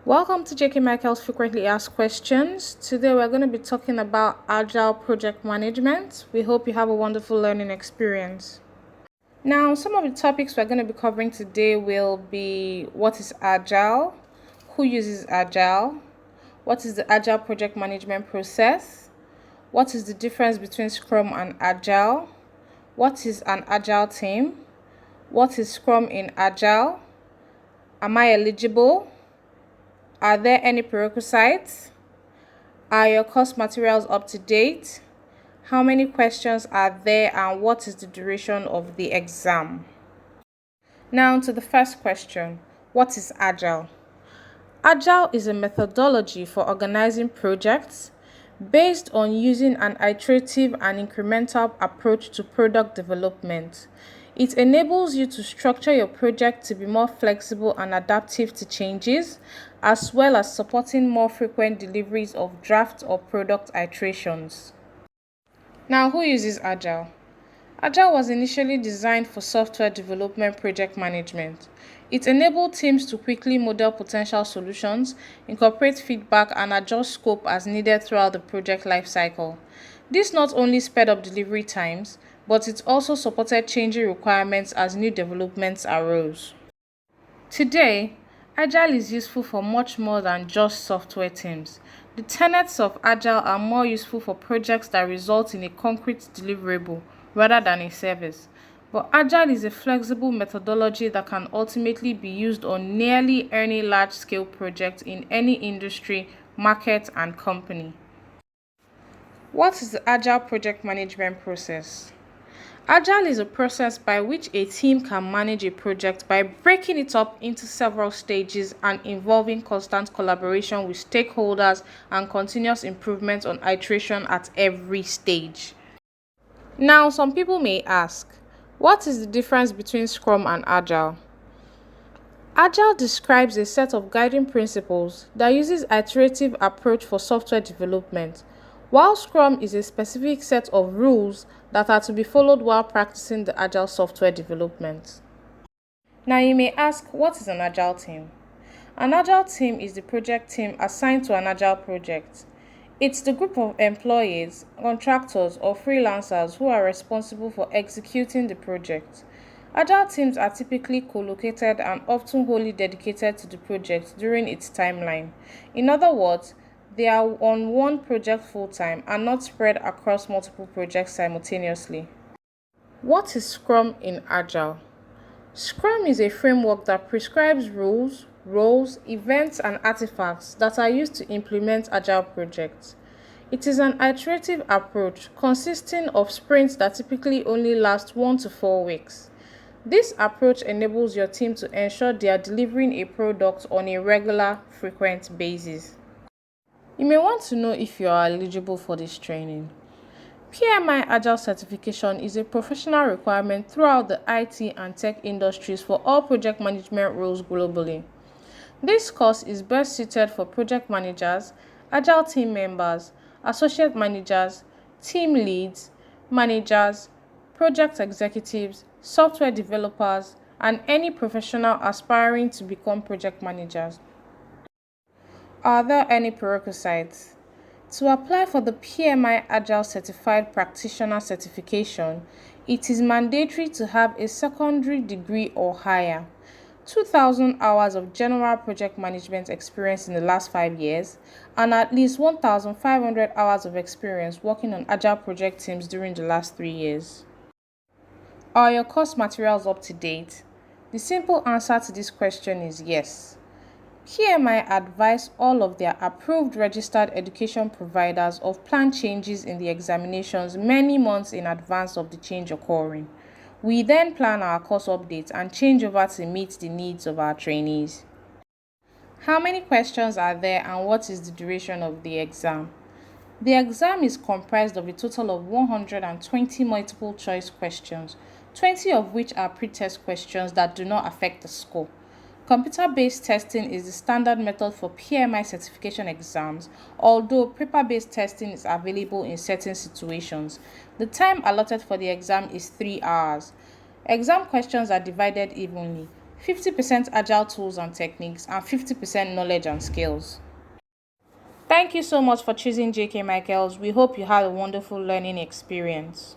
Welcome to JK Michael's Frequently Asked Questions. Today we're going to be talking about Agile project management. We hope you have a wonderful learning experience. Now, some of the topics we're going to be covering today will be what is Agile, who uses Agile, what is the Agile project management process, what is the difference between Scrum and Agile, what is an Agile team, what is Scrum in Agile, am I eligible? Are there any prerequisites? Are your course materials up to date? How many questions are there and what is the duration of the exam? Now to the first question. What is Agile? Agile is a methodology for organizing projects based on using an iterative and incremental approach to product development. It enables you to structure your project to be more flexible and adaptive to changes, as well as supporting more frequent deliveries of draft or product iterations. Now, who uses Agile? Agile was initially designed for software development project management. It enabled teams to quickly model potential solutions, incorporate feedback, and adjust scope as needed throughout the project lifecycle. This not only sped up delivery times, but it also supported changing requirements as new developments arose. Today, Agile is useful for much more than just software teams. The tenets of Agile are more useful for projects that result in a concrete deliverable rather than a service. But Agile is a flexible methodology that can ultimately be used on nearly any large-scale project in any industry, market, and company. What is the Agile project management process? Agile is a process by which a team can manage a project by breaking it up into several stages and involving constant collaboration with stakeholders and continuous improvement on iteration at every stage. Now, some people may ask, what is the difference between Scrum and Agile? Agile describes a set of guiding principles that uses iterative approach for software development, while Scrum is a specific set of rules that are to be followed while practicing the Agile software development. Now you may ask, what is an Agile team? An Agile team is the project team assigned to an Agile project. It's the group of employees, contractors, or freelancers who are responsible for executing the project. Agile teams are typically co-located and often wholly dedicated to the project during its timeline. In other words, they are on one project full-time and not spread across multiple projects simultaneously. What is Scrum in Agile? Scrum is a framework that prescribes rules, roles, events, and artifacts that are used to implement Agile projects. It is an iterative approach consisting of sprints that typically only last 1 to 4 weeks. This approach enables your team to ensure they are delivering a product on a regular, frequent basis. You may want to know if you are eligible for this training. Pmi Agile Certification is a professional requirement throughout the IT and tech industries for all project management roles globally. This course is best suited for project managers, Agile team members, associate managers, team leads, managers, project executives, software developers, and any professional aspiring to become project managers. Are there any prerequisites? To apply for the Pmi Agile Certified Practitioner certification, it is mandatory to have a secondary degree or higher, 2,000 hours of general project management experience in the last 5 years, and at least 1,500 hours of experience working on Agile project teams during the last 3 years. Are your course materials up to date? The simple answer to this question is yes. Pmi advise all of their approved registered education providers of planned changes in the examinations many months in advance of the change occurring. We then plan our course updates and change over to meet the needs of our trainees. How many questions are there and what is the duration of the exam? The exam is comprised of a total of 120 multiple choice questions, 20 of which are pre-test questions that do not affect the score. Computer-based testing is the standard method for Pmi certification exams, although paper-based testing is available in certain situations. The time allotted for the exam is 3 hours. Exam questions are divided evenly. 50% agile tools and techniques, and 50% knowledge and skills. Thank you so much for choosing JK Michaels. We hope you had a wonderful learning experience.